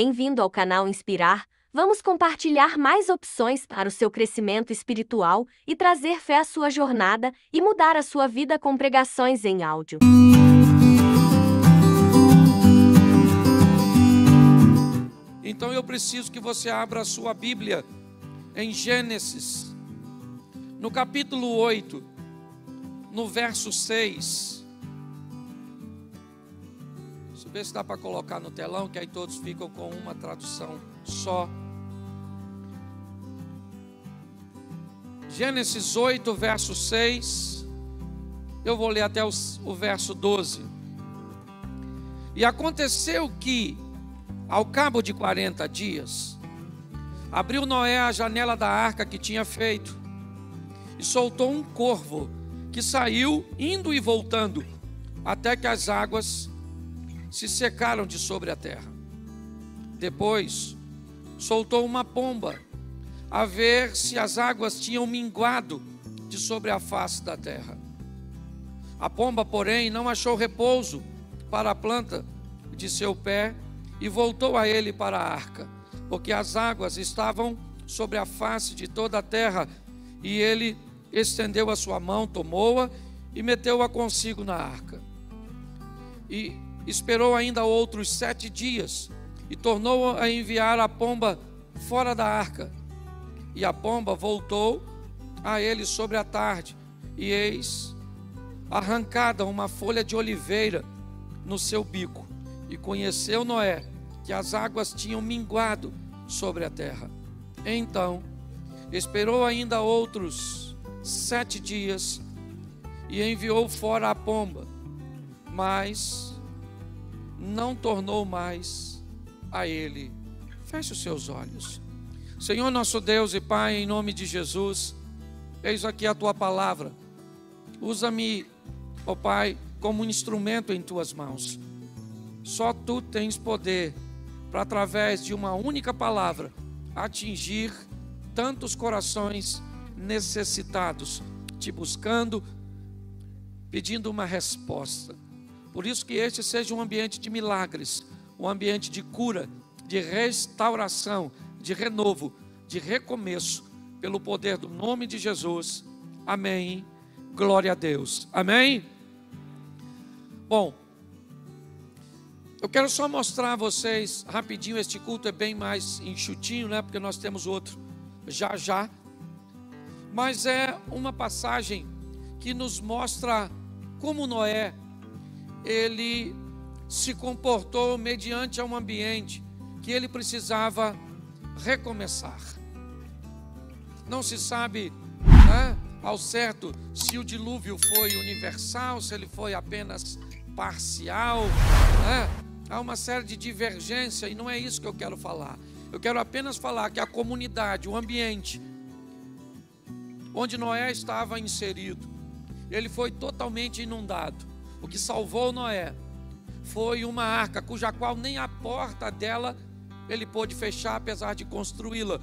Bem-vindo ao canal Inspirar. Vamos compartilhar mais opções para o seu crescimento espiritual e trazer fé à sua jornada e mudar a sua vida com pregações em áudio. Então eu preciso que você abra a sua Bíblia em Gênesis, no capítulo 8, no verso 6. Deixa eu ver se dá para colocar no telão, que aí todos ficam com uma tradução só. Gênesis 8, verso 6. Eu vou ler até o verso 12. E aconteceu que, ao cabo de 40 dias, abriu Noé a janela da arca que tinha feito, e soltou um corvo, que saiu indo e voltando, até que as águas se secaram de sobre a terra. Depois, soltou uma pomba, a ver se as águas tinham minguado de sobre a face da terra. A pomba, porém, não achou repouso para a planta de seu pé, e voltou a ele para a arca, porque as águas estavam sobre a face de toda a terra, e ele estendeu a sua mão, tomou-a e meteu-a consigo na arca. E esperou ainda outros 7 dias, e tornou a enviar a pomba fora da arca. E a pomba voltou a ele sobre a tarde, e eis arrancada uma folha de oliveira no seu bico. E conheceu Noé que as águas tinham minguado sobre a terra. Então esperou ainda outros 7 dias, e enviou fora a pomba, mas não tornou mais a ele. Feche os seus olhos. Senhor nosso Deus e Pai, em nome de Jesus, eis aqui a Tua palavra. Usa-me, ó Pai, como um instrumento em Tuas mãos. Só Tu tens poder para, através de uma única palavra, atingir tantos corações necessitados, Te buscando, pedindo uma resposta. Por isso que este seja um ambiente de milagres, um ambiente de cura, de restauração, de renovo, de recomeço, pelo poder do nome de Jesus. Amém. Glória a Deus. Amém. Bom, eu quero só mostrar a vocês rapidinho. Este culto é bem mais enxutinho, né? Porque nós temos outro já. Mas é uma passagem que nos mostra como Noé, ele se comportou mediante a um ambiente que ele precisava recomeçar. Não se sabe, né, ao certo se o dilúvio foi universal, se ele foi apenas parcial, né? Há uma série de divergência, e não é isso que eu quero falar. Eu quero apenas falar que a comunidade, o ambiente onde Noé estava inserido, ele foi totalmente inundado. O que salvou Noé foi uma arca, cuja qual nem a porta dela ele pôde fechar, apesar de construí-la.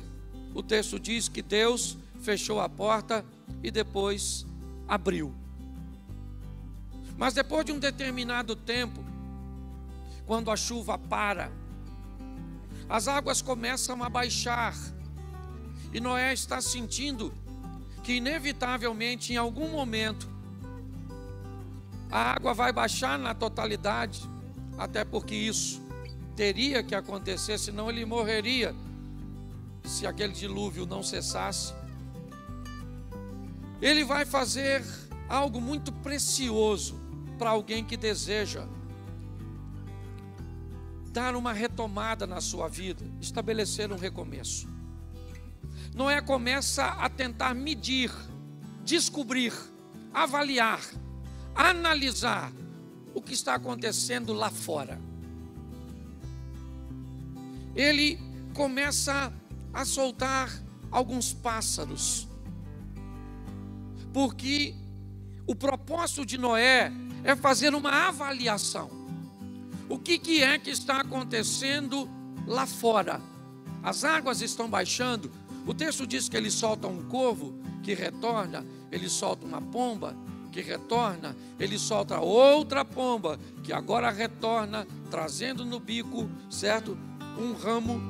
O texto diz que Deus fechou a porta e depois abriu. Mas depois de um determinado tempo, quando a chuva para, as águas começam a baixar, e Noé está sentindo que inevitavelmente, em algum momento, a água vai baixar na totalidade, até porque isso teria que acontecer, senão ele morreria se aquele dilúvio não cessasse. Ele vai fazer algo muito precioso para alguém que deseja dar uma retomada na sua vida, estabelecer um recomeço. Noé começa a tentar medir, descobrir, avaliar, analisar o que está acontecendo lá fora. Ele começa a soltar alguns pássaros, porque o propósito de Noé é fazer uma avaliação. O que é que está acontecendo lá fora? As águas estão baixando. O texto diz que ele solta um corvo que retorna, ele solta uma pomba que retorna, ele solta outra pomba que agora retorna, trazendo no bico, certo? um ramo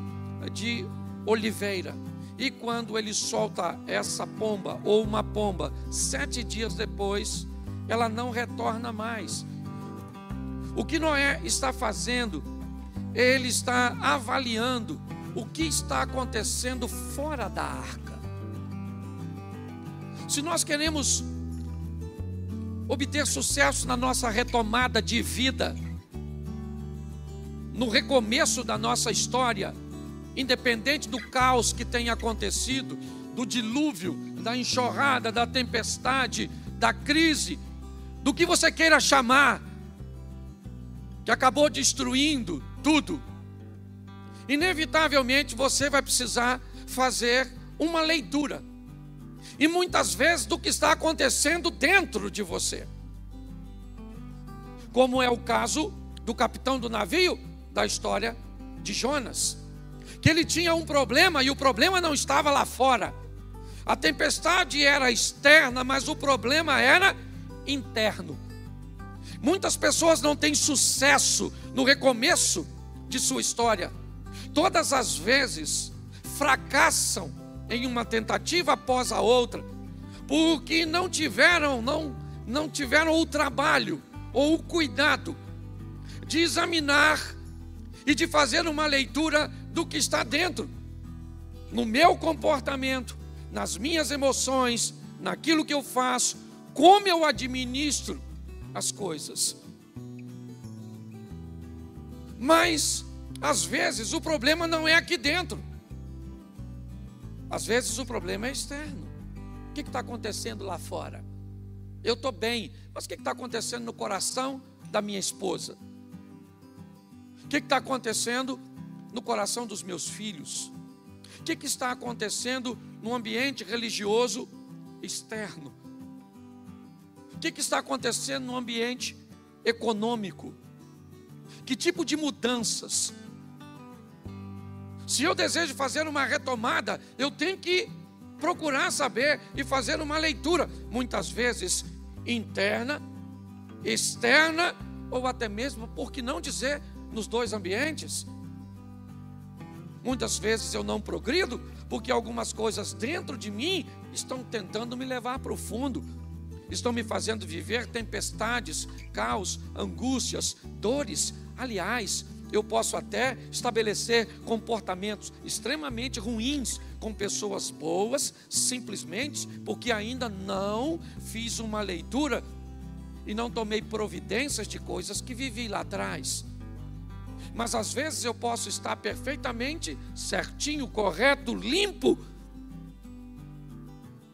de oliveira. E quando ele solta essa pomba, ou uma pomba, 7 dias depois, ela não retorna mais. O que Noé está fazendo? Ele está avaliando o que está acontecendo fora da arca. Se nós queremos obter sucesso na nossa retomada de vida, no recomeço da nossa história, independente do caos que tenha acontecido, do dilúvio, da enxurrada, da tempestade, da crise, do que você queira chamar, que acabou destruindo tudo, inevitavelmente você vai precisar fazer uma leitura, e muitas vezes do que está acontecendo dentro de você, como é o caso do capitão do navio da história de Jonas, que ele tinha um problema e o problema não estava lá fora. A tempestade era externa, mas o problema era interno. Muitas pessoas não têm sucesso no recomeço de sua história. Todas as vezes fracassam em uma tentativa após a outra, porque não tiveram o trabalho ou o cuidado de examinar e de fazer uma leitura do que está dentro, no meu comportamento, nas minhas emoções, naquilo que eu faço, como eu administro as coisas. Mas, às vezes, o problema não é aqui dentro. Às vezes o problema é externo. O que está acontecendo lá fora? Eu estou bem, mas o que está acontecendo no coração da minha esposa? O que está acontecendo no coração dos meus filhos? O que está acontecendo no ambiente religioso externo? O que está acontecendo no ambiente econômico? Que tipo de mudanças? Se eu desejo fazer uma retomada, eu tenho que procurar saber e fazer uma leitura, muitas vezes interna, externa, ou até mesmo, por que não dizer, nos dois ambientes. Muitas vezes eu não progrido, porque algumas coisas dentro de mim estão tentando me levar para o fundo, estão me fazendo viver tempestades, caos, angústias, dores. Aliás, eu posso até estabelecer comportamentos extremamente ruins com pessoas boas, simplesmente porque ainda não fiz uma leitura e não tomei providências de coisas que vivi lá atrás. Mas às vezes eu posso estar perfeitamente certinho, correto, limpo,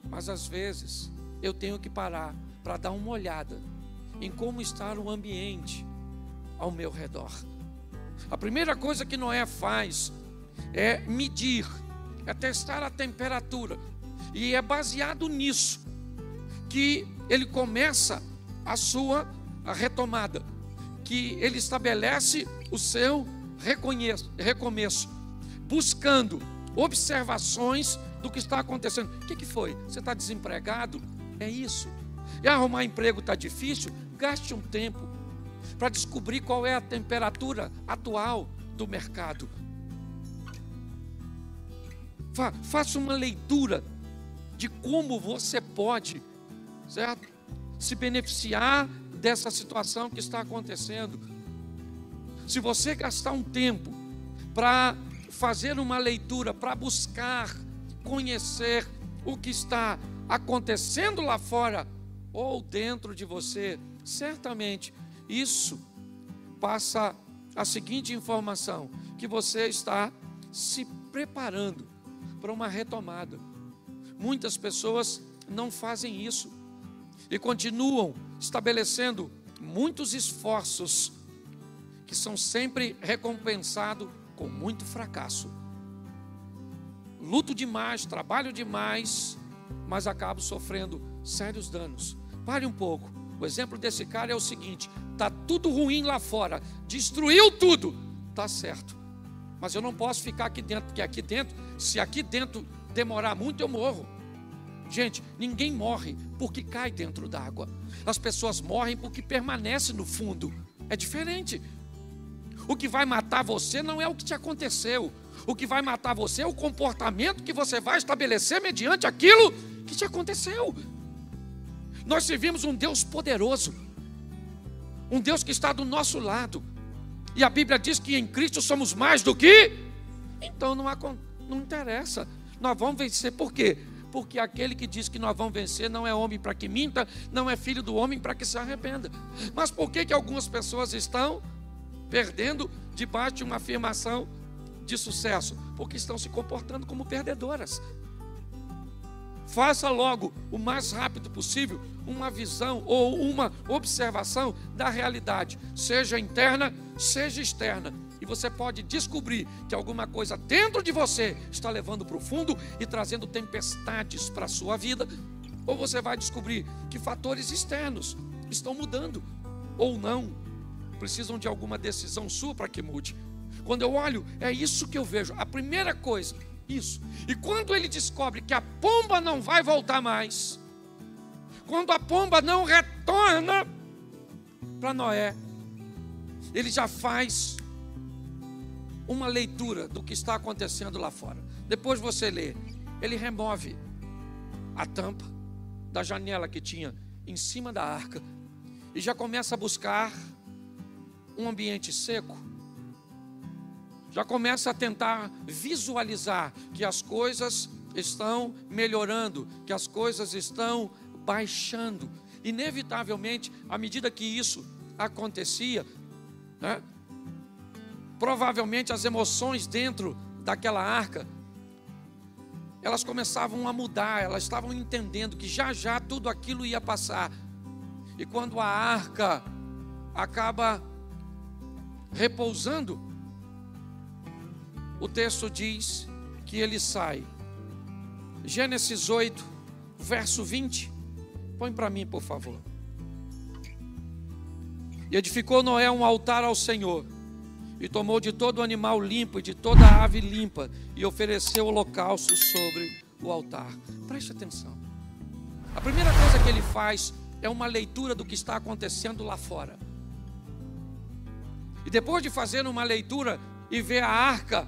mas às vezes eu tenho que parar para dar uma olhada em como está o ambiente ao meu redor. A primeira coisa que Noé faz é medir, é testar a temperatura, e é baseado nisso que ele começa a retomada, que ele estabelece o seu recomeço, buscando observações do que está acontecendo. O que foi? Você está desempregado? É isso. E arrumar emprego está difícil? Gaste um tempo para descobrir qual é a temperatura atual do mercado. Faça uma leitura de como você pode, certo, se beneficiar dessa situação que está acontecendo. Se você gastar um tempo para fazer uma leitura, para buscar conhecer o que está acontecendo lá fora ou dentro de você, certamente isso passa a seguinte informação: que você está se preparando para uma retomada. Muitas pessoas não fazem isso e continuam estabelecendo muitos esforços que são sempre recompensados com muito fracasso. Luto demais, trabalho demais, mas acabo sofrendo sérios danos. Pare um pouco. O exemplo desse cara é o seguinte: está tudo ruim lá fora, destruiu tudo, está certo, mas eu não posso ficar aqui dentro, porque aqui dentro, se aqui dentro demorar muito, eu morro. Gente, ninguém morre porque cai dentro d'água. As pessoas morrem porque permanecem no fundo. É diferente. O que vai matar você não é o que te aconteceu. O que vai matar você é o comportamento que você vai estabelecer mediante aquilo que te aconteceu. Nós servimos um Deus poderoso, um Deus que está do nosso lado. E a Bíblia diz que em Cristo somos mais do que. Então não interessa. Nós vamos vencer. Por quê? Porque aquele que diz que nós vamos vencer não é homem para que minta, não é filho do homem para que se arrependa. Mas por que algumas pessoas estão perdendo debaixo de uma afirmação de sucesso? Porque estão se comportando como perdedoras. Faça logo, o mais rápido possível, uma visão ou uma observação da realidade, seja interna, seja externa. E você pode descobrir que alguma coisa dentro de você está levando para o fundo e trazendo tempestades para a sua vida. Ou você vai descobrir que fatores externos estão mudando, ou não, precisam de alguma decisão sua para que mude. Quando eu olho, é isso que eu vejo. A primeira coisa, isso. E quando ele descobre que a pomba não vai voltar mais, quando a pomba não retorna para Noé, ele já faz uma leitura do que está acontecendo lá fora. Depois você lê, ele remove a tampa da janela que tinha em cima da arca e já começa a buscar um ambiente seco. Já começa a tentar visualizar que as coisas estão melhorando, que as coisas estão baixando. Inevitavelmente, à medida que isso acontecia, né, provavelmente as emoções dentro daquela arca, elas começavam a mudar, elas estavam entendendo que já já tudo aquilo ia passar. E quando a arca acaba repousando, o texto diz que ele sai. Gênesis 8, verso 20. Põe para mim, por favor. E edificou Noé um altar ao Senhor, e tomou de todo animal limpo e de toda ave limpa, e ofereceu holocausto sobre o altar. Preste atenção. A primeira coisa que ele faz é uma leitura do que está acontecendo lá fora. E depois de fazer uma leitura e ver a arca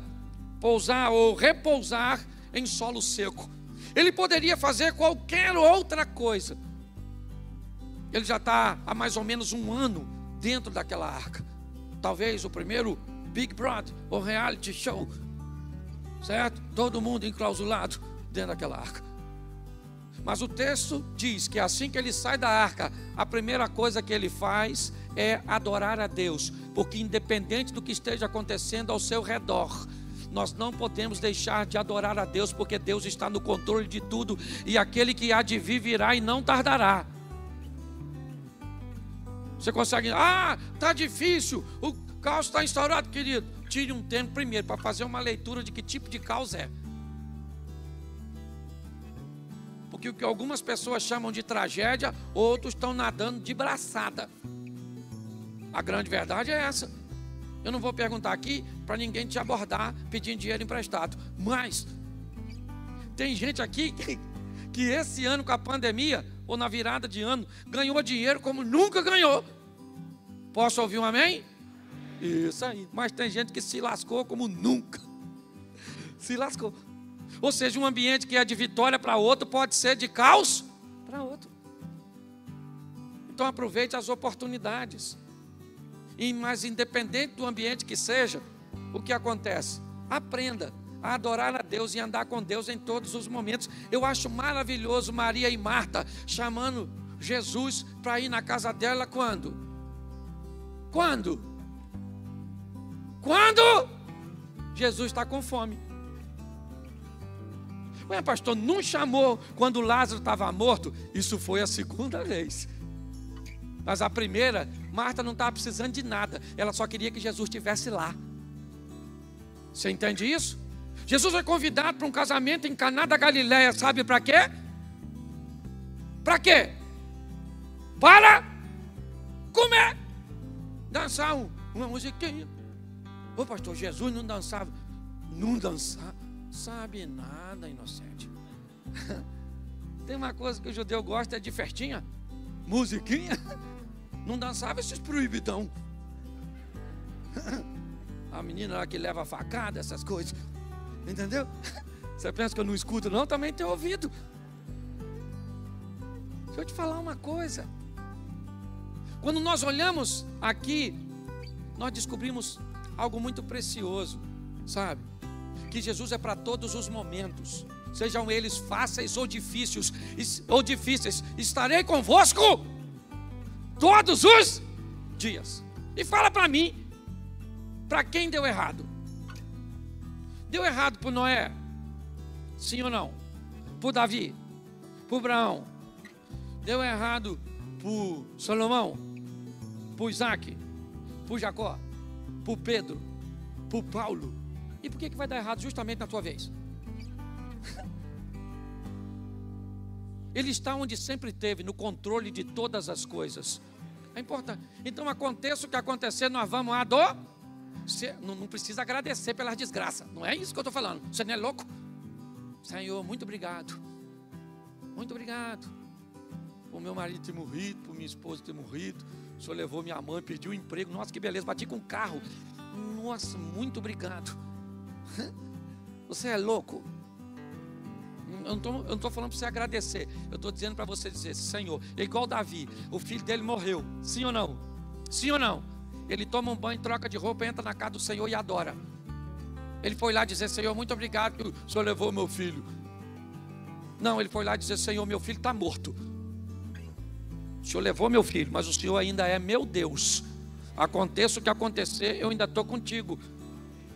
pousar ou repousar em solo seco, ele poderia fazer qualquer outra coisa. Ele já está há mais ou menos um ano dentro daquela arca. Talvez o primeiro Big Brother ou reality show, certo? Todo mundo enclausulado dentro daquela arca. Mas o texto diz que assim que ele sai da arca, a primeira coisa que ele faz é adorar a Deus, porque independente do que esteja acontecendo ao seu redor, nós não podemos deixar de adorar a Deus, porque Deus está no controle de tudo, e aquele que há de vir virá e não tardará. Você consegue, está difícil, o caos está instaurado, querido. Tire um tempo primeiro para fazer uma leitura de que tipo de caos é. Porque o que algumas pessoas chamam de tragédia, outros estão nadando de braçada. A grande verdade é essa. Eu não vou perguntar aqui para ninguém te abordar pedindo dinheiro emprestado. Mas tem gente aqui que esse ano com a pandemia, ou na virada de ano, ganhou dinheiro como nunca ganhou. Posso ouvir um amém? Isso aí. Mas tem gente que se lascou como nunca. Se lascou. Ou seja, um ambiente que é de vitória para outro pode ser de caos para outro. Então aproveite as oportunidades. Mas independente do ambiente que seja, o que acontece? Aprenda a adorar a Deus e andar com Deus em todos os momentos. Eu acho maravilhoso Maria e Marta chamando Jesus para ir na casa dela quando? Quando? Jesus está com fome. Ué, pastor, não chamou quando Lázaro estava morto? Isso foi a segunda vez. Mas a primeira, Marta não estava precisando de nada. Ela só queria que Jesus estivesse lá. Você entende isso? Jesus foi convidado para um casamento em Caná da Galileia. Sabe para quê? Para quê? Para comer. Dançar uma musiquinha. Ô pastor, Jesus não dançava. Não dançava. Sabe nada, inocente. Tem uma coisa que o judeu gosta, é de festinha. Musiquinha. Não dançava esses proibidão. a menina lá que leva a facada, essas coisas. Entendeu? Você pensa que eu não escuto, não? Também tenho ouvido. Deixa eu te falar uma coisa. Quando nós olhamos aqui, nós descobrimos algo muito precioso, sabe? Que Jesus é para todos os momentos, sejam eles fáceis ou difíceis, estarei convosco todos os dias. E fala para mim, para quem deu errado? Deu errado para Noé? Sim ou não? Para Davi? Para Abraão? Deu errado para Salomão? Para Isaac? Para Jacó? Para Pedro? Para Paulo? E por que vai dar errado justamente na tua vez? Ele está onde sempre esteve, no controle de todas as coisas. É importante. Então aconteça o que acontecer, nós vamos adorar. Você não precisa agradecer pelas desgraças. Não é isso que eu estou falando. Você não é louco? Senhor, muito obrigado. Muito obrigado. Por meu marido ter morrido, por minha esposa ter morrido. O Senhor levou minha mãe, pediu um emprego. Nossa, que beleza, bati com um carro. Nossa, muito obrigado. Você é louco? Eu não estou falando para você agradecer. Eu estou dizendo para você dizer, Senhor, igual Davi, o filho dele morreu. Sim ou não? Sim ou não? Ele toma um banho, troca de roupa, entra na casa do Senhor e adora. Ele foi lá dizer, Senhor, muito obrigado que o Senhor levou meu filho. Não, ele foi lá dizer, Senhor, meu filho está morto. O Senhor levou meu filho, mas o Senhor ainda é meu Deus. Aconteça o que acontecer, eu ainda estou contigo.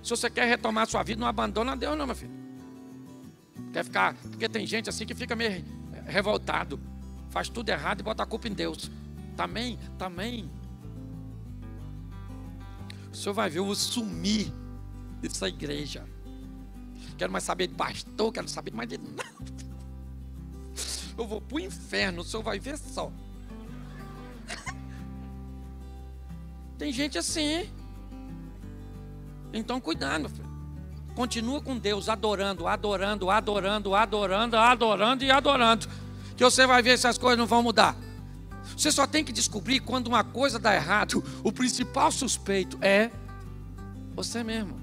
Se você quer retomar a sua vida, não abandona Deus não, meu filho. Quer ficar, porque tem gente assim que fica meio revoltado. Faz tudo errado e bota a culpa em Deus. Também. O senhor vai ver, eu vou sumir dessa igreja. Quero mais saber de pastor, quero saber mais de nada. Eu vou para o inferno, o senhor vai ver só. Tem gente assim. Então cuidado, filho. Continua com Deus, adorando. Que você vai ver se as coisas não vão mudar. Você só tem que descobrir quando uma coisa dá errado. O principal suspeito é você mesmo.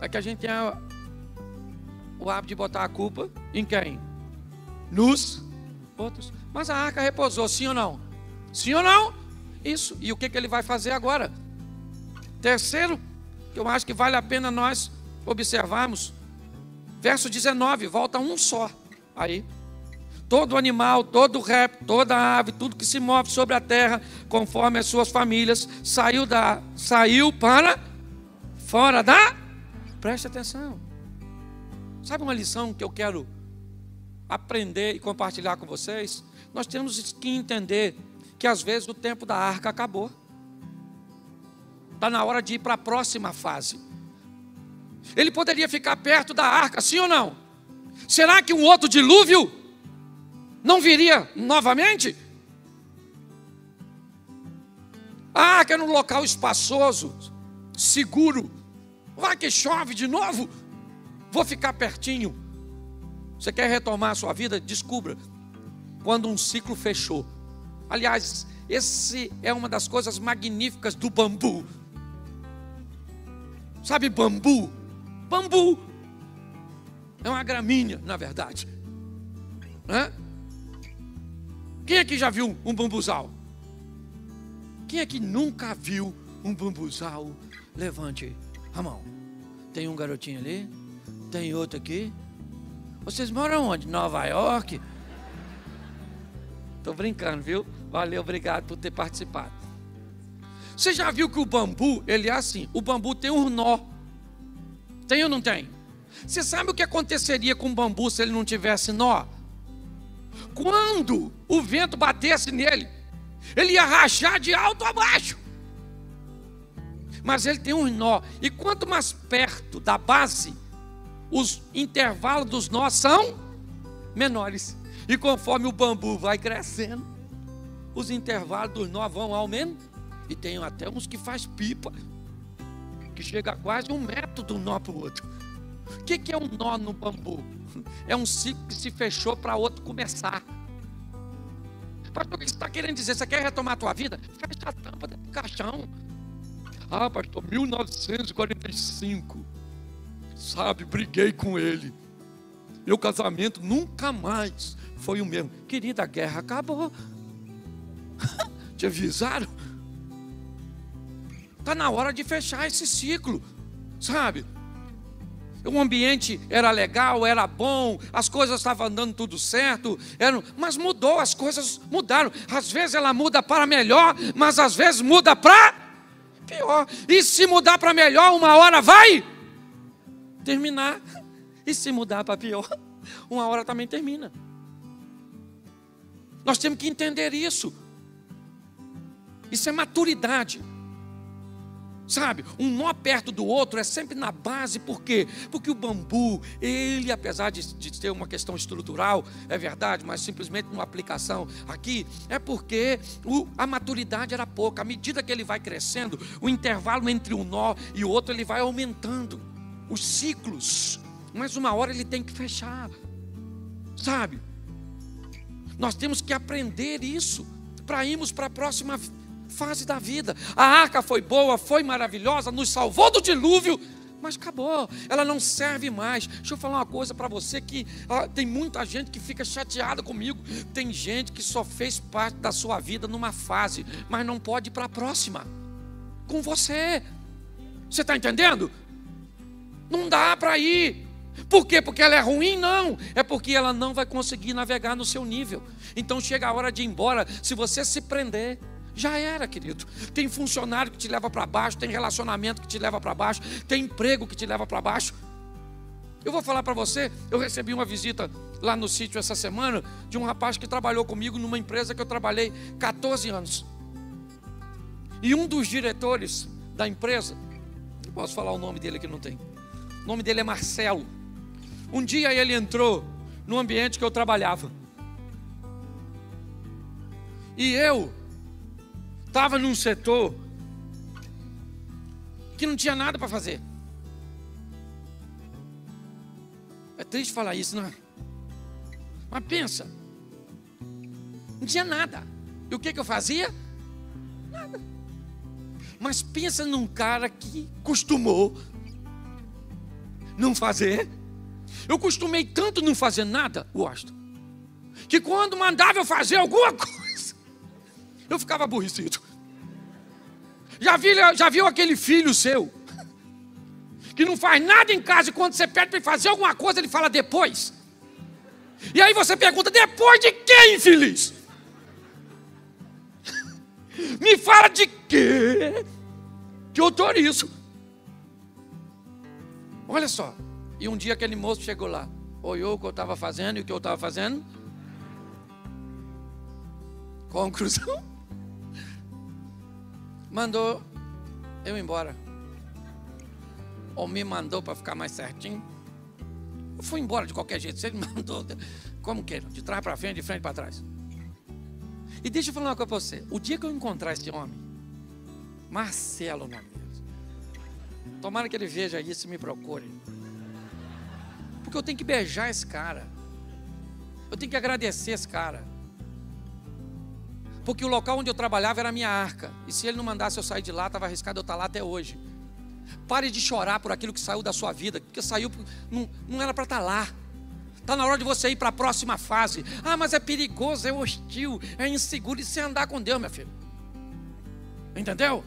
É que a gente tem o hábito de botar a culpa em quem? Nos outros. Mas a arca repousou, sim ou não? Sim ou não? Isso. E o que ele vai fazer agora? Terceiro, que eu acho que vale a pena nós observarmos. Verso 19, volta um só. Aí. Todo animal, todo réptil, toda ave, tudo que se move sobre a terra, conforme as suas famílias, saiu para fora da... Preste atenção. Sabe uma lição que eu quero aprender e compartilhar com vocês? Nós temos que entender que às vezes o tempo da arca acabou. Está na hora de ir para a próxima fase. Ele poderia ficar perto da arca, sim ou não? Será que um outro dilúvio não viria novamente? A arca é num local espaçoso, seguro. Vai que chove de novo. Vou ficar pertinho. Você quer retomar a sua vida? Descubra quando um ciclo fechou. Aliás, esse é uma das coisas magníficas do bambu. Sabe bambu? Bambu é uma gramínea, na verdade. Quem aqui já viu um bambuzal? Quem aqui nunca viu um bambuzal? Levante a mão. Tem um garotinho ali, tem outro aqui. Vocês moram onde? Nova York? Estou brincando, viu? Valeu, obrigado por ter participado. Você já viu que o bambu, ele é assim, o bambu tem um nó. Tem ou não tem? Você sabe o que aconteceria com o bambu se ele não tivesse nó? Quando o vento batesse nele, ele ia rachar de alto a baixo. Mas ele tem um nó. E quanto mais perto da base, os intervalos dos nós são menores. E conforme o bambu vai crescendo, os intervalos dos nós vão aumentando. E tem até uns que faz pipa, que chega a quase 1 metro de um nó para o outro. O que é um nó no bambu? É um ciclo que se fechou para outro começar. Pastor, o que você está querendo dizer? Você quer retomar a tua vida? Fecha a tampa do caixão. Ah, pastor, 1945. Sabe, briguei com ele. Meu casamento nunca mais foi o mesmo. Querida, a guerra acabou. Te avisaram? Está na hora de fechar esse ciclo, sabe? O ambiente era legal, era bom, as coisas estavam andando tudo certo, mas mudou, as coisas mudaram. Às vezes ela muda para melhor, mas às vezes muda para pior. E se mudar para melhor, uma hora vai terminar. E se mudar para pior, uma hora também termina. Nós temos que entender isso. Isso é maturidade. Sabe, um nó perto do outro é sempre na base. Por quê? Porque o bambu, ele, apesar de ter uma questão estrutural, é verdade, mas simplesmente uma aplicação aqui, é porque a maturidade era pouca. À medida que ele vai crescendo, o intervalo entre um nó e o outro, ele vai aumentando. Os ciclos, mas uma hora ele tem que fechar. Sabe, nós temos que aprender isso para irmos para a próxima fase da vida. A arca foi boa, foi maravilhosa, nos salvou do dilúvio, mas acabou, ela não serve mais. Deixa eu falar uma coisa para você que tem muita gente que fica chateada comigo. Tem gente que só fez parte da sua vida numa fase, mas não pode ir para a próxima com você. Você está entendendo? Não dá para ir. Por quê? Porque ela é ruim? Não, é porque ela não vai conseguir navegar no seu nível. Então chega a hora de ir embora. Se você se prender, já era, querido. Tem funcionário que te leva para baixo, tem relacionamento que te leva para baixo, tem emprego que te leva para baixo. Eu vou falar para você, eu recebi uma visita lá no sítio essa semana de um rapaz que trabalhou comigo numa empresa que eu trabalhei 14 anos. E um dos diretores da empresa, não posso falar o nome dele aqui, não tem. O nome dele é Marcelo. Um dia ele entrou no ambiente que eu trabalhava. E eu estava num setor que não tinha nada para fazer. É triste falar isso, não é? Mas pensa, não tinha nada. E o que eu fazia? Nada. Mas pensa num cara que costumou não fazer. Eu costumei tanto não fazer nada, Washington, que quando mandava eu fazer alguma coisa, eu ficava aborrecido. Já viu aquele filho seu que não faz nada em casa e quando você pede para ele fazer alguma coisa, ele fala depois? E aí você pergunta, depois de quê, infeliz? Me fala de quê que eu tô nisso? Olha só. E um dia aquele moço chegou lá, olhou o que eu estava fazendo e o que eu estava fazendo. Conclusão, mandou eu embora. Ou me mandou para ficar mais certinho. Eu fui embora de qualquer jeito. Você me mandou, como queira, de trás para frente, de frente para trás. E deixa eu falar uma coisa para você. O dia que eu encontrar esse homem, Marcelo, o nome dele, tomara que ele veja isso e me procure. Porque eu tenho que beijar esse cara. Eu tenho que agradecer esse cara. Porque o local onde eu trabalhava era a minha arca. E se ele não mandasse eu sair de lá, estava arriscado eu estar lá até hoje. Pare de chorar por aquilo que saiu da sua vida. Porque saiu, não era para estar lá. Está na hora de você ir para a próxima fase. Ah, mas é perigoso, é hostil, é inseguro. E você andar com Deus, meu filho. Entendeu?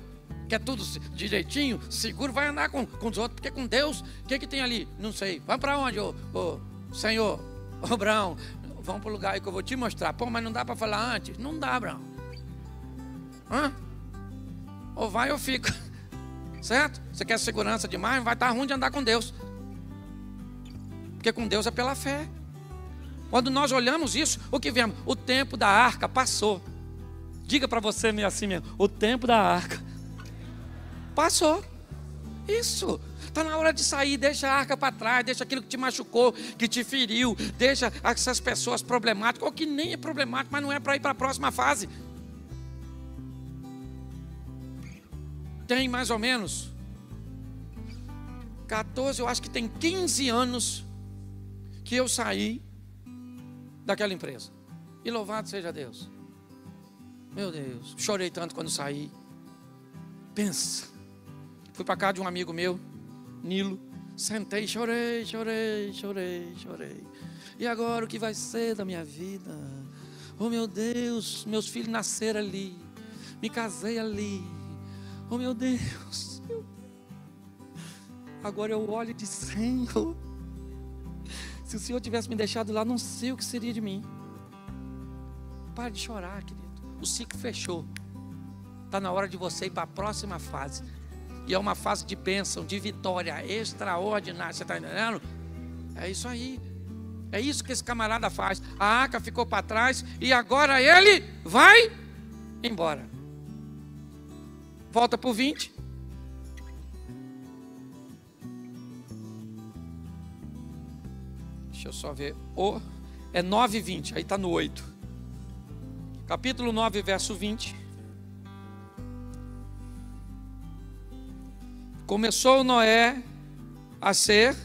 Quer tudo direitinho, seguro, vai andar com os outros. Porque com Deus, o que tem ali? Não sei. Vamos para onde, ô Senhor? Ô Brão, vamos para o lugar aí que eu vou te mostrar. Pô, mas não dá para falar antes? Não dá, Brão. Hã? Ou vai ou fica. Certo? Você quer segurança demais? Vai estar ruim de andar com Deus. Porque com Deus é pela fé. Quando nós olhamos isso, o que vemos? O tempo da arca passou. Diga para você meio assim mesmo. O tempo da arca passou. Isso. Está na hora de sair. Deixa a arca para trás. Deixa aquilo que te machucou, que te feriu. Deixa essas pessoas problemáticas. Ou que nem é problemático, mas não é para ir para a próxima fase. Tem mais ou menos 14, eu acho que tem 15 anos que eu saí daquela empresa. E louvado seja Deus. Meu Deus, chorei tanto quando saí. Pensa, Fui para casa de um amigo meu, Nilo. Sentei, chorei. E agora o que vai ser da minha vida? Oh meu Deus, meus filhos nasceram ali. Me casei ali. Oh meu Deus. Agora eu olho e digo, Senhor, se o Senhor tivesse me deixado lá, não sei o que seria de mim. Para de chorar, querido. O ciclo fechou. Está na hora de você ir para a próxima fase. E é uma fase de bênção, de vitória extraordinária. Você está entendendo? É isso aí. É isso que esse camarada faz. A arca ficou para trás e agora ele vai embora. Volta para o 20. Deixa eu só ver. É 9:20, aí está no 8. Capítulo 9, verso 20. Começou Noé a ser,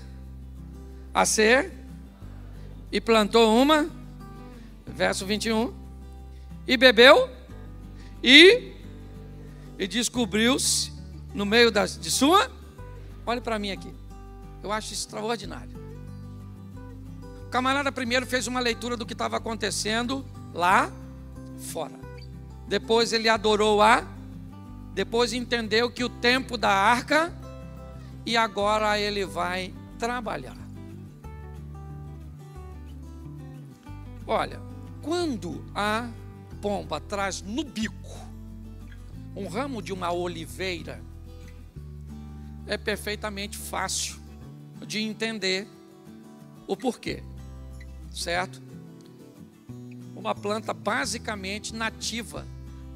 e plantou uma, verso 21, e bebeu, e descobriu-se no meio de sua, olhe para mim aqui, eu acho extraordinário. O camarada primeiro fez uma leitura do que estava acontecendo lá fora, depois ele adorou depois entendeu que o tempo da arca, e agora ele vai trabalhar. Olha, quando a pomba traz no bico um ramo de uma oliveira, é perfeitamente fácil de entender o porquê, certo? Uma planta basicamente nativa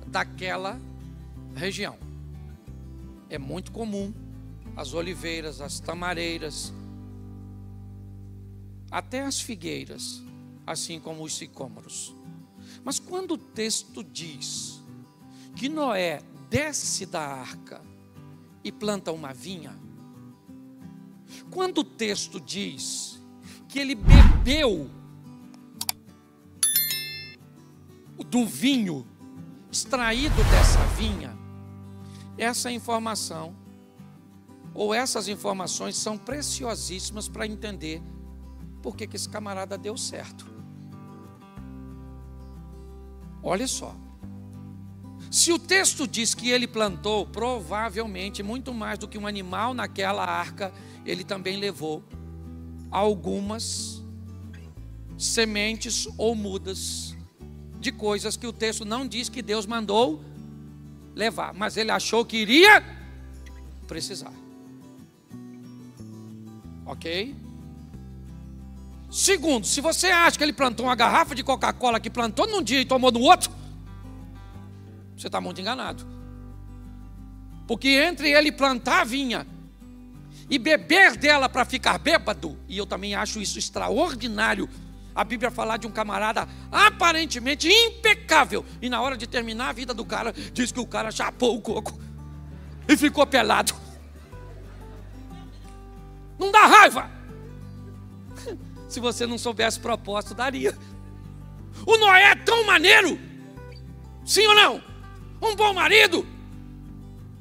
daquela região. É muito comum as oliveiras, as tamareiras, até as figueiras, assim como os sicômoros. Mas quando o texto diz que Noé desce da arca e planta uma vinha, quando o texto diz que ele bebeu do vinho extraído dessa vinha, essa informação, ou essas informações são preciosíssimas para entender por que esse camarada deu certo. Olha só, se o texto diz que ele plantou, provavelmente, muito mais do que um animal naquela arca, ele também levou algumas sementes ou mudas de coisas que o texto não diz que Deus mandou levar, mas ele achou que iria precisar. Ok? Segundo, se você acha que ele plantou uma garrafa de Coca-Cola que plantou num dia e tomou no outro, você está muito enganado. Porque entre ele plantar a vinha e beber dela para ficar bêbado, e eu também acho isso extraordinário, a Bíblia falar de um camarada aparentemente impecável, e na hora de terminar a vida do cara, diz que o cara chapou o coco e ficou pelado. Não dá raiva? Se você não soubesse o propósito, daria. O Noé é tão maneiro, sim ou não? Um bom marido.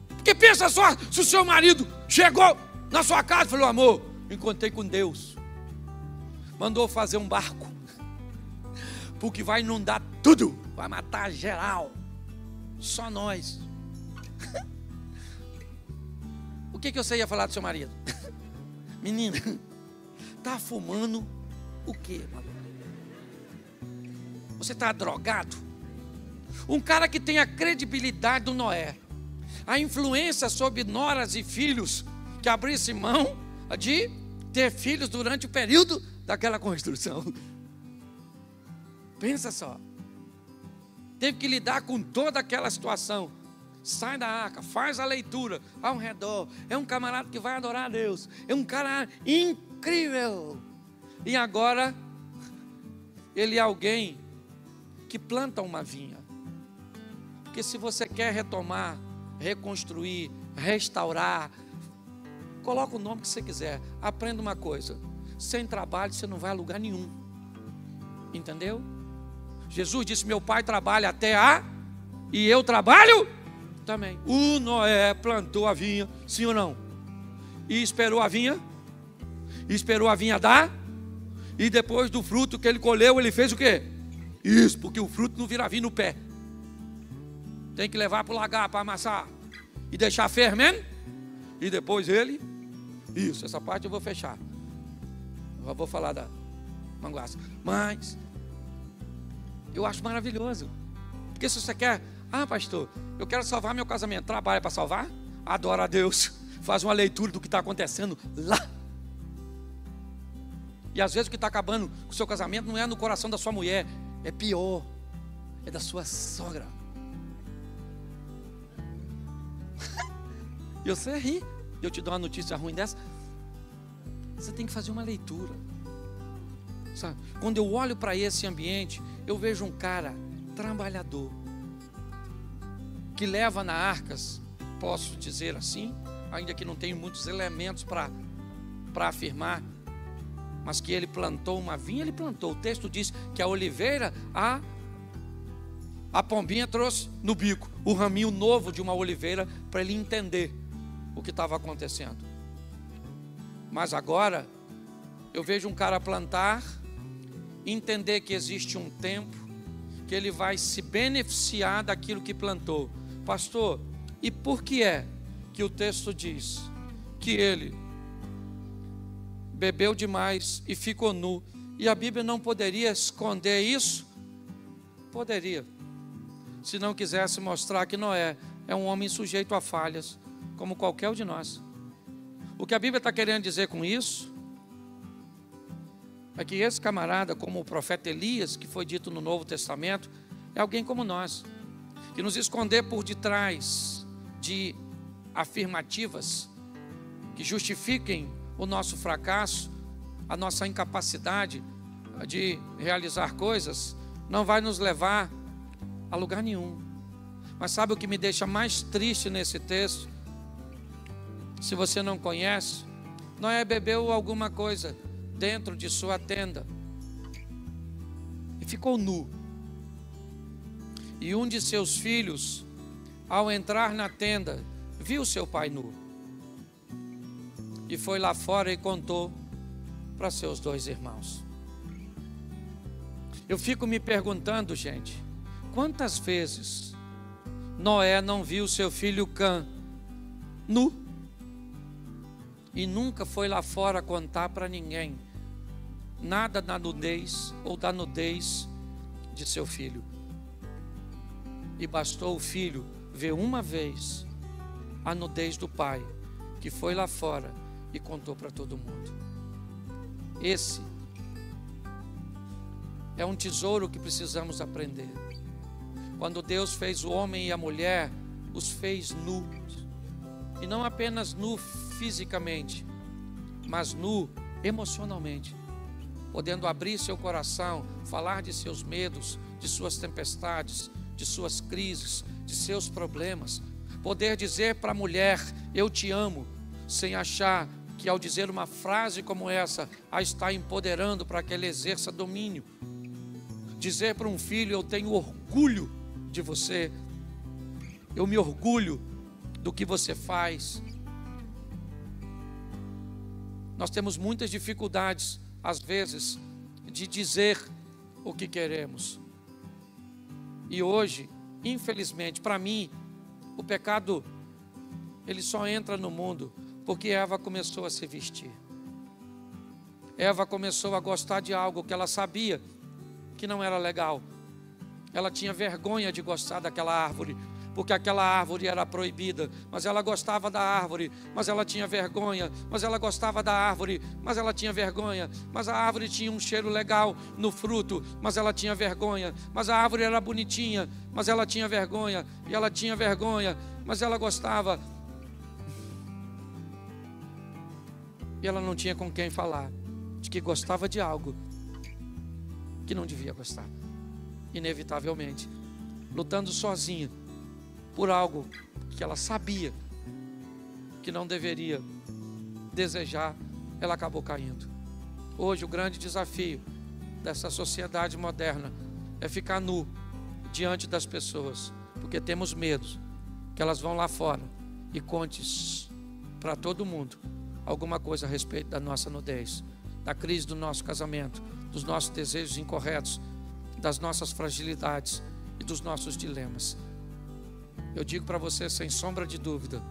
Porque pensa só, se o seu marido chegou na sua casa e falou, amor, encontrei com Deus, mandou fazer um barco, porque vai inundar tudo, vai matar geral, só nós. O que você ia falar do seu marido? Menina, tá fumando o quê, mano? Você tá drogado? Um cara que tem a credibilidade do Noé, a influência sobre noras e filhos, que abrisse mão de ter filhos durante o período daquela construção. Pensa só, teve que lidar com toda aquela situação. Sai da arca, faz a leitura ao redor. É um camarada que vai adorar a Deus. É um cara incrível. E agora, ele é alguém que planta uma vinha. Porque se você quer retomar, reconstruir, restaurar, coloca o nome que você quiser. Aprenda uma coisa: sem trabalho você não vai a lugar nenhum. Entendeu? Jesus disse: meu pai trabalha até e eu trabalho também. O Noé plantou a vinha, sim ou não? E esperou a vinha? Esperou a vinha dar? E depois do fruto que ele colheu, ele fez o quê? Isso, porque o fruto não vira vinho no pé. Tem que levar para o lagar para amassar e deixar fermento. E depois ele... Isso, essa parte eu vou fechar. Eu vou falar da manguaça. Mas eu acho maravilhoso. Porque se você quer... Ah, pastor, eu quero salvar meu casamento. Trabalha para salvar? Adora a Deus. Faz uma leitura do que está acontecendo lá. E às vezes o que está acabando com o seu casamento não é no coração da sua mulher. É pior. É da sua sogra. E você ri. Eu te dou uma notícia ruim dessa. Você tem que fazer uma leitura. Sabe? Quando eu olho para esse ambiente, eu vejo um cara trabalhador, que leva na arcas, posso dizer assim, ainda que não tenho muitos elementos para afirmar, mas que ele plantou uma vinha, ele plantou. O texto diz que a oliveira, a pombinha trouxe no bico o raminho novo de uma oliveira para ele entender o que estava acontecendo. Mas agora eu vejo um cara plantar, entender que existe um tempo que ele vai se beneficiar daquilo que plantou. Pastor, e por que é que o texto diz que ele bebeu demais e ficou nu? E a Bíblia não poderia esconder isso? Poderia, se não quisesse mostrar que Noé é um homem sujeito a falhas, como qualquer um de nós. O que a Bíblia está querendo dizer com isso é que esse camarada, como o profeta Elias, que foi dito no Novo Testamento, é alguém como nós, que nos esconder por detrás de afirmativas que justifiquem o nosso fracasso, a nossa incapacidade de realizar coisas, não vai nos levar a lugar nenhum. Mas sabe o que me deixa mais triste nesse texto? Se você não conhece, Noé bebeu alguma coisa dentro de sua tenda e ficou nu. E um de seus filhos, ao entrar na tenda, viu seu pai nu. E foi lá fora e contou para seus 2 irmãos. Eu fico me perguntando, gente, quantas vezes Noé não viu seu filho Cã nu? E nunca foi lá fora contar para ninguém nada da nudez ou da nudez de seu filho. E bastou o filho ver uma vez a nudez do pai, que foi lá fora e contou para todo mundo. Esse é um tesouro que precisamos aprender. Quando Deus fez o homem e a mulher, os fez nus. E não apenas nu fisicamente, mas nu emocionalmente, podendo abrir seu coração, falar de seus medos, de suas tempestades, de suas crises, de seus problemas, poder dizer para a mulher, eu te amo, sem achar que ao dizer uma frase como essa, a está empoderando para que ele exerça domínio. Dizer para um filho, eu tenho orgulho de você, eu me orgulho do que você faz. Nós temos muitas dificuldades, às vezes, de dizer o que queremos. E hoje, infelizmente, para mim, o pecado, ele só entra no mundo porque Eva começou a se vestir. Eva começou a gostar de algo que ela sabia que não era legal. Ela tinha vergonha de gostar daquela árvore, porque aquela árvore era proibida, mas ela gostava da árvore, mas ela tinha vergonha, mas ela gostava da árvore, mas ela tinha vergonha, mas a árvore tinha um cheiro legal no fruto, mas ela tinha vergonha, mas a árvore era bonitinha, mas ela tinha vergonha, e ela tinha vergonha, mas ela gostava. E ela não tinha com quem falar de que gostava de algo que não devia gostar, inevitavelmente, lutando sozinha por algo que ela sabia que não deveria desejar, ela acabou caindo. Hoje o grande desafio dessa sociedade moderna é ficar nu diante das pessoas, porque temos medo que elas vão lá fora e conte para todo mundo alguma coisa a respeito da nossa nudez, da crise do nosso casamento, dos nossos desejos incorretos, das nossas fragilidades e dos nossos dilemas. Eu digo para você, sem sombra de dúvida,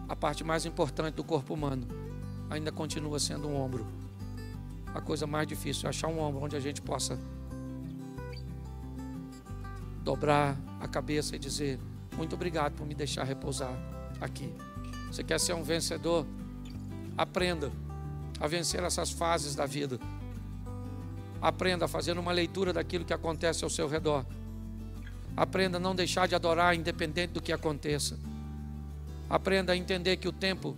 a parte mais importante do corpo humano ainda continua sendo um ombro. A coisa mais difícil é achar um ombro onde a gente possa dobrar a cabeça e dizer: muito obrigado por me deixar repousar aqui. Você quer ser um vencedor? Aprenda a vencer essas fases da vida. Aprenda a fazer uma leitura daquilo que acontece ao seu redor. Aprenda a não deixar de adorar independente do que aconteça. Aprenda a entender que o tempo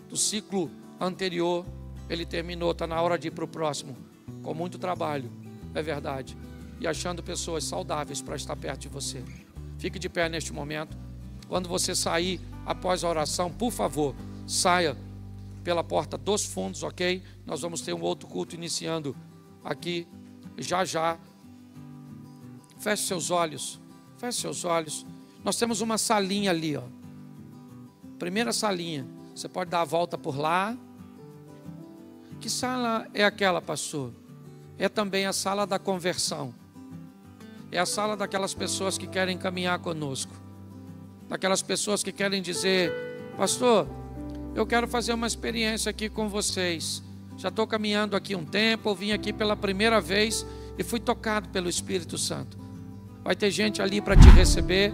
do ciclo anterior, ele terminou, está na hora de ir para o próximo, com muito trabalho, é verdade, e achando pessoas saudáveis para estar perto de você. Fique de pé neste momento. Quando você sair após a oração, por favor, saia pela porta dos fundos, ok? Nós vamos ter um outro culto iniciando aqui, já já. Feche seus olhos, feche seus olhos. Nós temos uma salinha ali, ó. Primeira salinha, você pode dar a volta por lá. Que sala é aquela, pastor? É também a sala da conversão. É a sala daquelas pessoas que querem caminhar conosco. Daquelas pessoas que querem dizer: pastor, eu quero fazer uma experiência aqui com vocês. Já estou caminhando aqui um tempo, eu vim aqui pela primeira vez e fui tocado pelo Espírito Santo. Vai ter gente ali para te receber,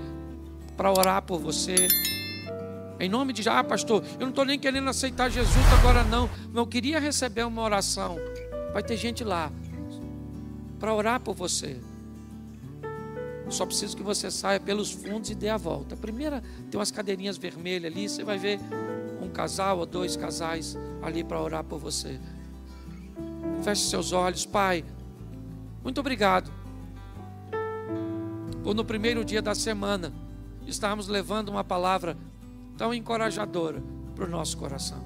para orar por você. Em nome de Jesus, pastor, eu não estou nem querendo aceitar Jesus agora não, mas eu queria receber uma oração. Vai ter gente lá para orar por você. Eu só preciso que você saia pelos fundos e dê a volta. A primeira, tem umas cadeirinhas vermelhas ali, você vai ver um casal ou dois casais ali para orar por você. Feche seus olhos. Pai, muito obrigado por no primeiro dia da semana estarmos levando uma palavra tão encorajadora para o nosso coração.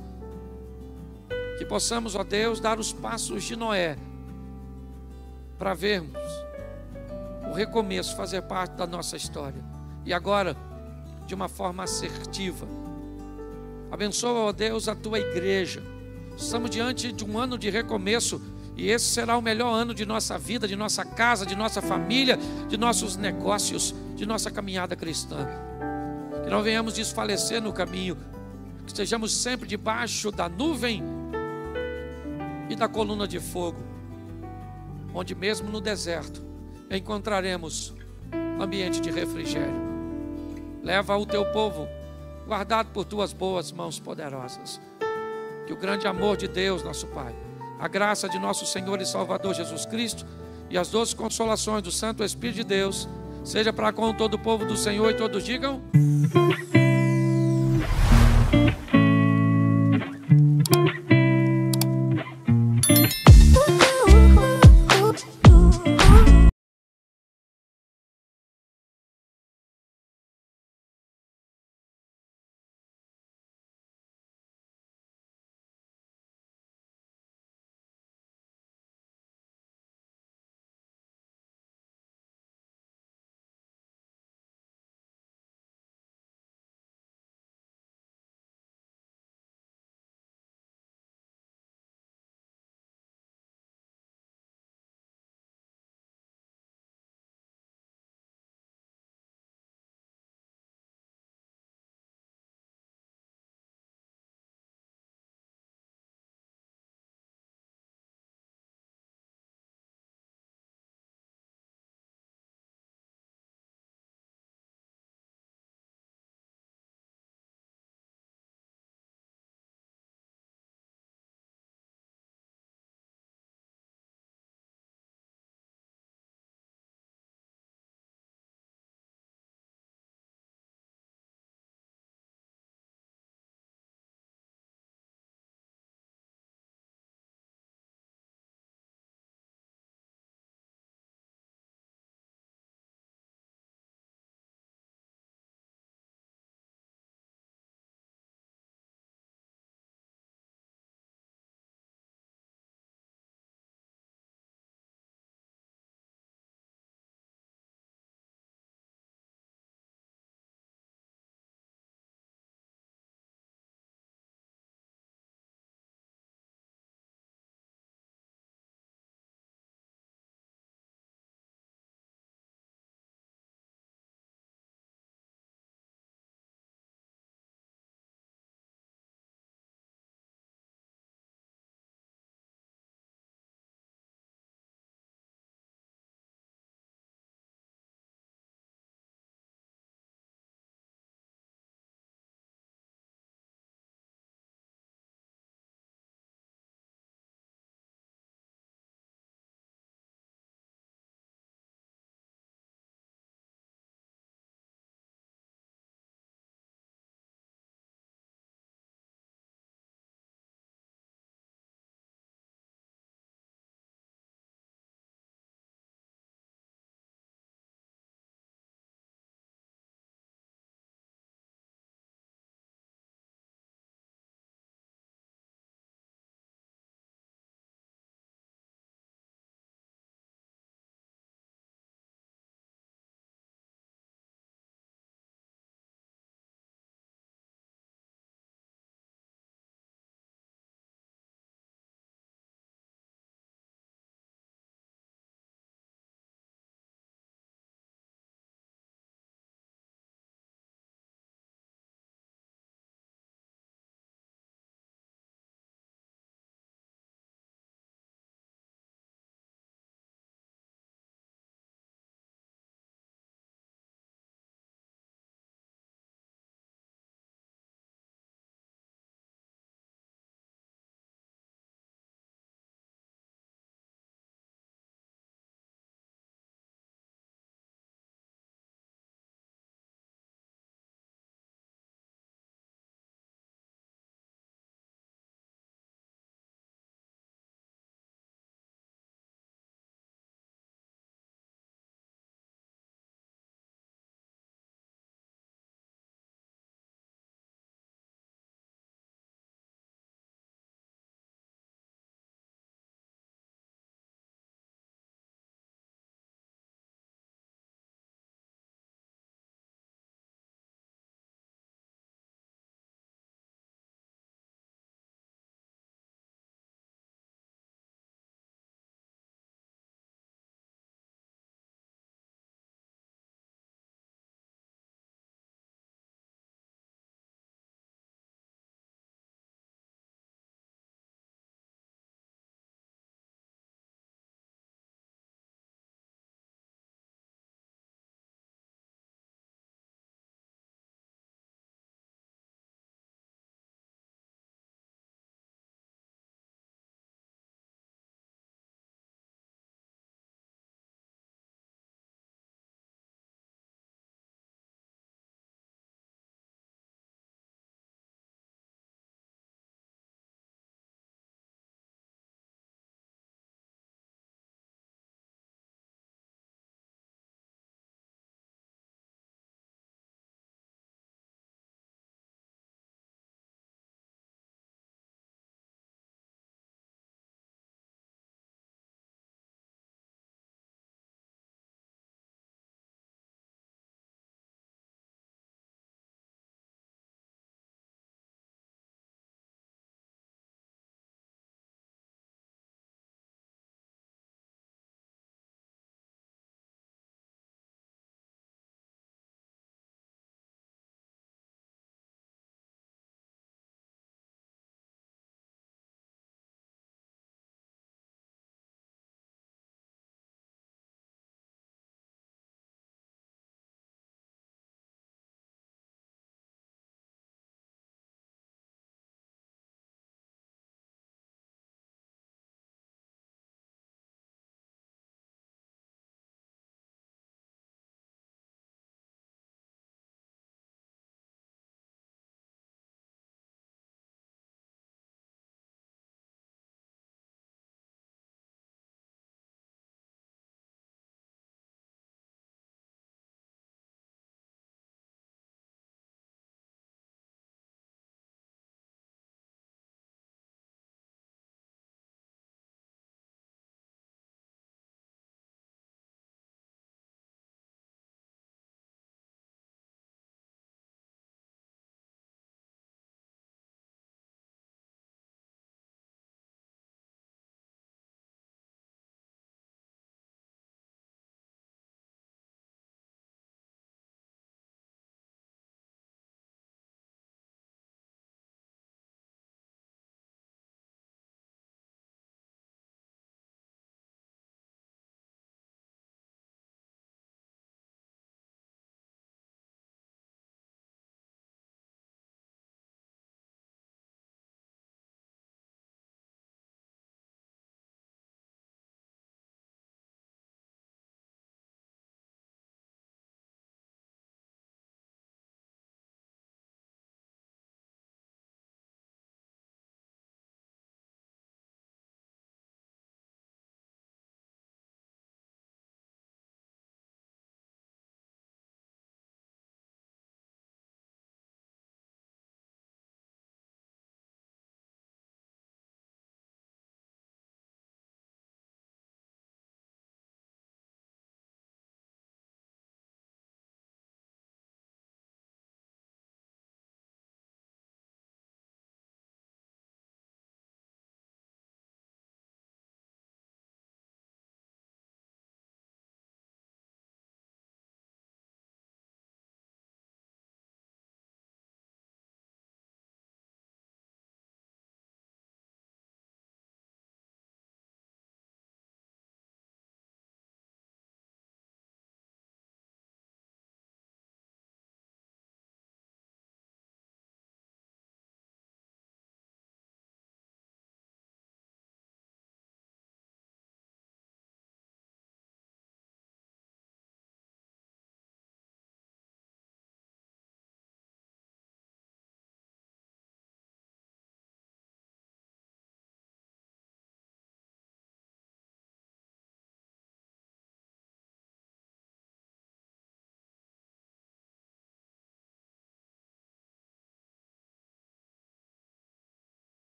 Que possamos, ó Deus, dar os passos de Noé para vermos o recomeço fazer parte da nossa história. E agora, de uma forma assertiva, abençoa, ó Deus, a tua igreja. Estamos diante de um ano de recomeço, e esse será o melhor ano de nossa vida, de nossa casa, de nossa família, de nossos negócios, de nossa caminhada cristã. Que não venhamos desfalecer no caminho, que estejamos sempre debaixo da nuvem e da coluna de fogo, onde mesmo no deserto encontraremos ambiente de refrigério. Leva o teu povo, guardado por tuas boas mãos poderosas. Que o grande amor de Deus, nosso Pai, a graça de nosso Senhor e Salvador Jesus Cristo e as doces consolações do Santo Espírito de Deus seja para com todo o povo do Senhor, e todos digam: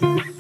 Amém.